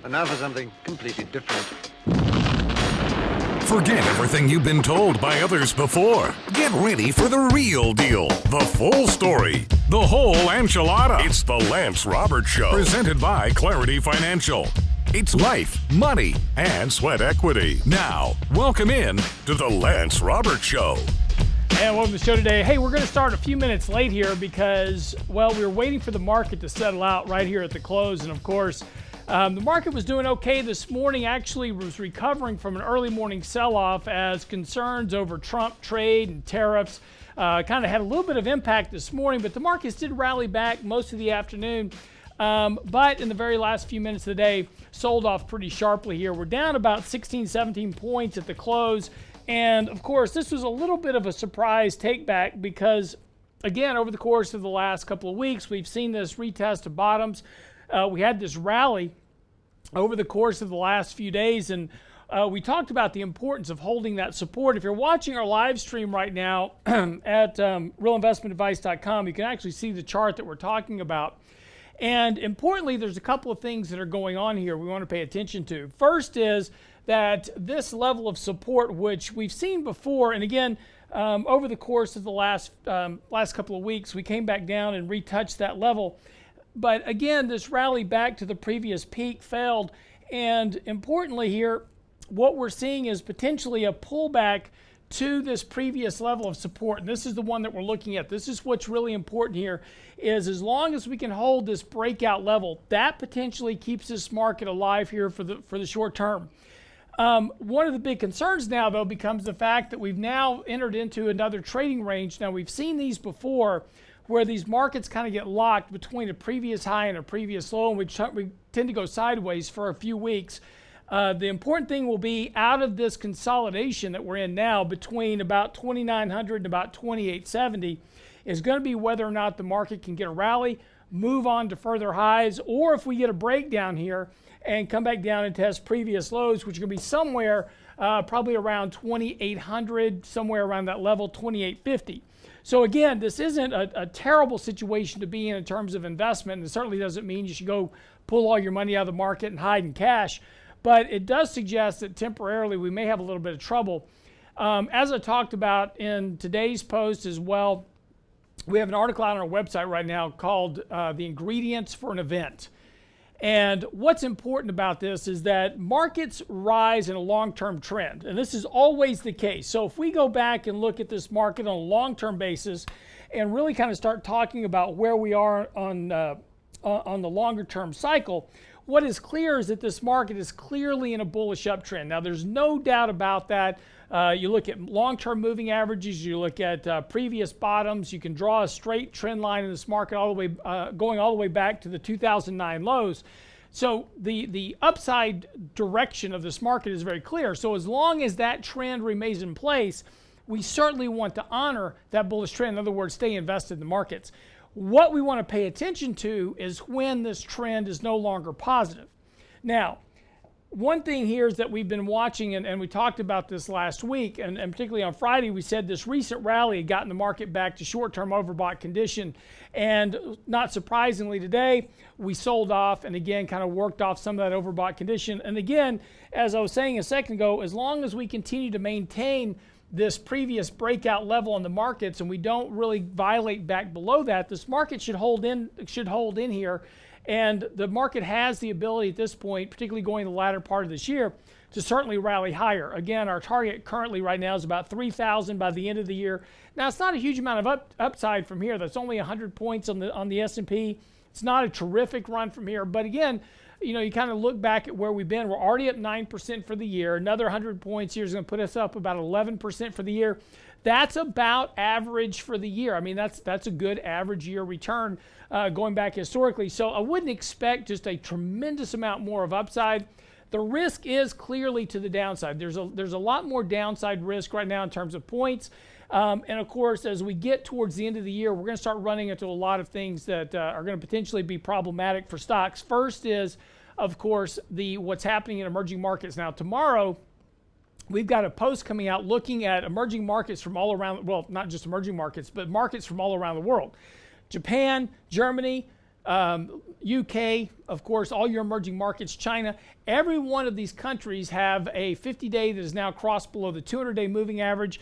And now for something completely different. Forget everything you've been told by others before. Get ready for the real deal, the full story, the whole enchilada. It's the Lance Roberts Show, presented by Clarity Financial. It's life, money, and sweat equity. Now, welcome in to the Lance Roberts Show. And welcome to the show today. Hey, we're going to start a few minutes late here because, well, we were waiting for the market to settle out right here at the close. And of course, the market was doing okay this morning, actually was recovering from an early morning sell-off as concerns over Trump trade and tariffs kind of had a little bit of impact this morning, but the markets did rally back most of the afternoon. But in the very last few minutes of the day, sold off pretty sharply here. We're down about 16, 17 points at the close. And of course, this was a little bit of a surprise take back because, again, over the course of the last couple of weeks, we've seen this retest of bottoms. We had this rally over the course of the last few days, and we talked about the importance of holding that support. If you're watching our live stream right now at realinvestmentadvice.com, you can actually see the chart that we're talking about. And importantly, there's a couple of things that are going on here we want to pay attention to. First is that this level of support, which we've seen before, and again, over the course of the last couple of weeks, we came back down and retouched that level. But again, this rally back to the previous peak failed. And importantly here, what we're seeing is potentially a pullback to this previous level of support. And this is the one that we're looking at. This is what's really important here, is as long as we can hold this breakout level, that potentially keeps this market alive here for the short term. One of the big concerns now, though, becomes the fact that we've now entered into another trading range. Now, we've seen these before, where these markets kind of get locked between a previous high and a previous low, and we tend to go sideways for a few weeks. The important thing will be out of this consolidation that we're in now between about 2,900 and about 2,870 is going to be whether or not the market can get a rally, move on to further highs, or if we get a breakdown here and come back down and test previous lows, which are going to be somewhere probably around 2,800, somewhere around that level, 2,850. So again, this isn't a terrible situation to be in terms of investment, and it certainly doesn't mean you should go pull all your money out of the market and hide in cash, but it does suggest that temporarily we may have a little bit of trouble. As I talked about in today's post as well, we have an article out on our website right now called The Ingredients for an Event. And what's important about this is that markets rise in a long-term trend, and this is always the case. So if we go back and look at this market on a long-term basis and really kind of start talking about where we are on the longer-term cycle, what is clear is that this market is clearly in a bullish uptrend. Now, there's no doubt about that. You look at long-term moving averages, you look at previous bottoms, you can draw a straight trend line in this market all the way, going all the way back to the 2009 lows. So the upside direction of this market is very clear. So as long as that trend remains in place, we certainly want to honor that bullish trend. In other words, stay invested in the markets. What we want to pay attention to is when this trend is no longer positive. Now, one thing here is that we've been watching, and we talked about this last week, and particularly on Friday, we said this recent rally had gotten the market back to short-term overbought condition. And not surprisingly today, we sold off and again kind of worked off some of that overbought condition. And again, as I was saying a second ago, as long as we continue to maintain this previous breakout level on the markets and we don't really violate back below that, this market should hold in here. And the market has the ability at this point, particularly going the latter part of this year, to certainly rally higher. Again, our target currently right now is about 3,000 by the end of the year. Now, it's not a huge amount of upside from here. That's only 100 points on the S&P. It's not a terrific run from here. But again, you know, you kind of look back at where we've been. We're already at 9% for the year. Another 100 points here is going to put us up about 11% for the year. That's about average for the year. I mean, that's a good average year return going back historically. So I wouldn't expect just a tremendous amount more of upside. The risk is clearly to the downside. There's a lot more downside risk right now in terms of points. And of course, as we get towards the end of the year, we're going to start running into a lot of things that are going to potentially be problematic for stocks. First is, of course, what's happening in emerging markets. Now, tomorrow, we've got a post coming out looking at emerging markets from all around, well, not just emerging markets, but markets from all around the world. Japan, Germany, UK, of course, all your emerging markets, China, every one of these countries have a 50-day that is now crossed below the 200-day moving average.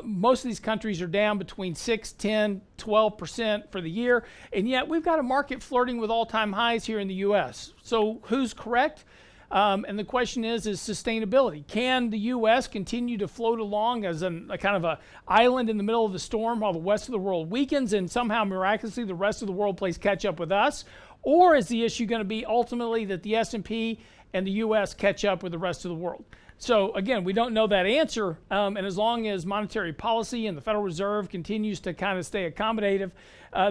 Most of these countries are down between 6, 10, 12% for the year, and yet we've got a market flirting with all-time highs here in the U.S. So who's correct? And the question is sustainability. Can the U.S. continue to float along as a kind of a island in the middle of the storm while the rest of the world weakens and somehow miraculously the rest of the world plays catch up with us? Or is the issue going to be ultimately that the S&P and the U.S. catch up with the rest of the world? So again, we don't know that answer, and as long as monetary policy and the Federal Reserve continues to kind of stay accommodative,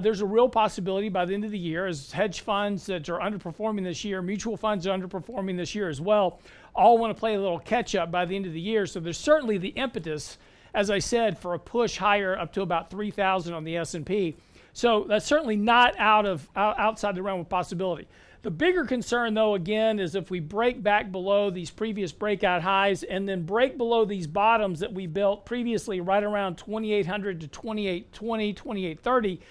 there's a real possibility by the end of the year, as hedge funds that are underperforming this year, mutual funds are underperforming this year as well, all want to play a little catch up by the end of the year. So there's certainly the impetus, as I said, for a push higher up to about 3,000 on the S&P. So that's certainly not outside the realm of possibility. The bigger concern, though, again, is if we break back below these previous breakout highs and then break below these bottoms that we built previously right around 2,800 to 2,820, 2,830,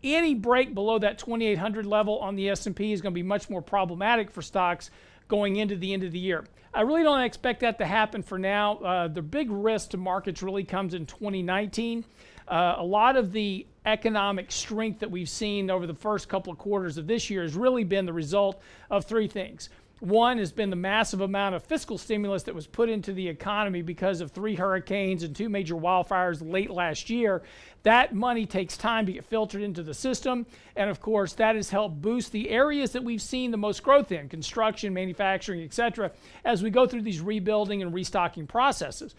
any break below that 2,800 level on the S&P is going to be much more problematic for stocks going into the end of the year. I really don't expect that to happen for now. The big risk to markets really comes in 2019. A lot of the economic strength that we've seen over the first couple of quarters of this year has really been the result of three things. One has been the massive amount of fiscal stimulus that was put into the economy because of 3 hurricanes and 2 major wildfires late last year. That money takes time to get filtered into the system. And of course, that has helped boost the areas that we've seen the most growth in, construction, manufacturing, etc., as we go through these rebuilding and restocking processes.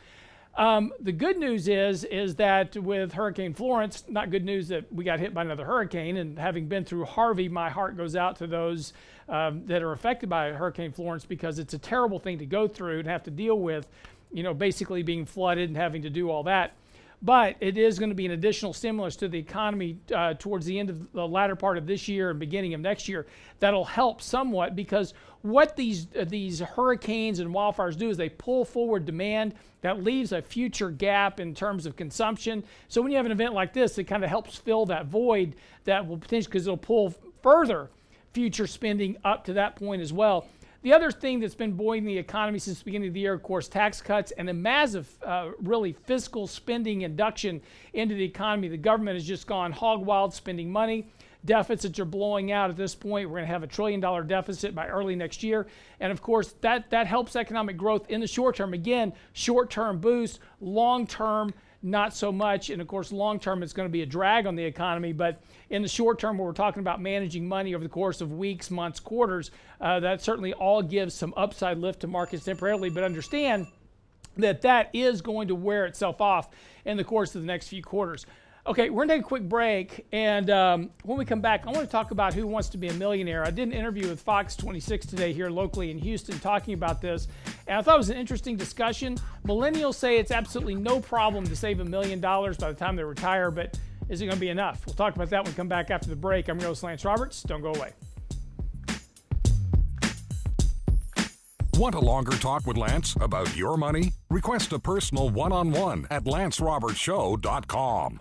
The good news is that with Hurricane Florence, not good news that we got hit by another hurricane, and having been through Harvey, my heart goes out to those that are affected by Hurricane Florence, because it's a terrible thing to go through and have to deal with, basically being flooded and having to do all that. But it is going to be an additional stimulus to the economy towards the end of the latter part of this year and beginning of next year that'll help somewhat, because what these hurricanes and wildfires do is they pull forward demand that leaves a future gap in terms of consumption. So when you have an event like this, it kind of helps fill that void that will potentially, because it'll pull further future spending up to that point as well. The other thing that's been buoying the economy since the beginning of the year, of course, tax cuts and a massive, really fiscal spending induction into the economy. The government has just gone hog wild spending money. Deficits are blowing out at this point. We're going to have $1 trillion deficit by early next year. And of course, that helps economic growth in the short term. Again, short-term boost, long-term, not so much. And of course, long-term, it's going to be a drag on the economy. But in the short term, where we're talking about managing money over the course of weeks, months, quarters, that certainly all gives some upside lift to markets temporarily. But understand that is going to wear itself off in the course of the next few quarters. Okay, we're going to take a quick break, and when we come back, I want to talk about Who Wants to Be a Millionaire. I did an interview with Fox 26 today here locally in Houston talking about this, and I thought it was an interesting discussion. Millennials say it's absolutely no problem to save $1 million by the time they retire, but is it going to be enough? We'll talk about that when we come back after the break. I'm your host, Lance Roberts. Don't go away. Want a longer talk with Lance about your money? Request a personal one-on-one at LanceRobertsShow.com.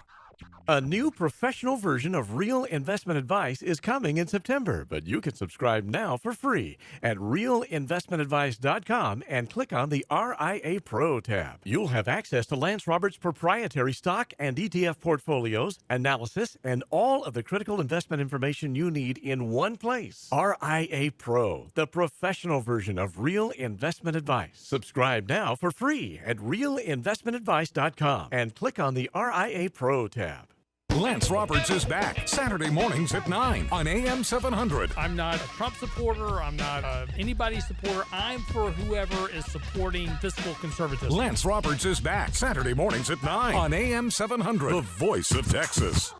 A new professional version of Real Investment Advice is coming in September, but you can subscribe now for free at realinvestmentadvice.com and click on the RIA Pro tab. You'll have access to Lance Roberts' proprietary stock and ETF portfolios, analysis, and all of the critical investment information you need in one place. RIA Pro, the professional version of Real Investment Advice. Subscribe now for free at realinvestmentadvice.com and click on the RIA Pro tab. Lance Roberts is back Saturday mornings at 9 on AM 700. I'm not a Trump supporter. I'm not anybody's supporter. I'm for whoever is supporting fiscal conservatism. Lance Roberts is back Saturday mornings at 9 on AM 700. The voice of Texas.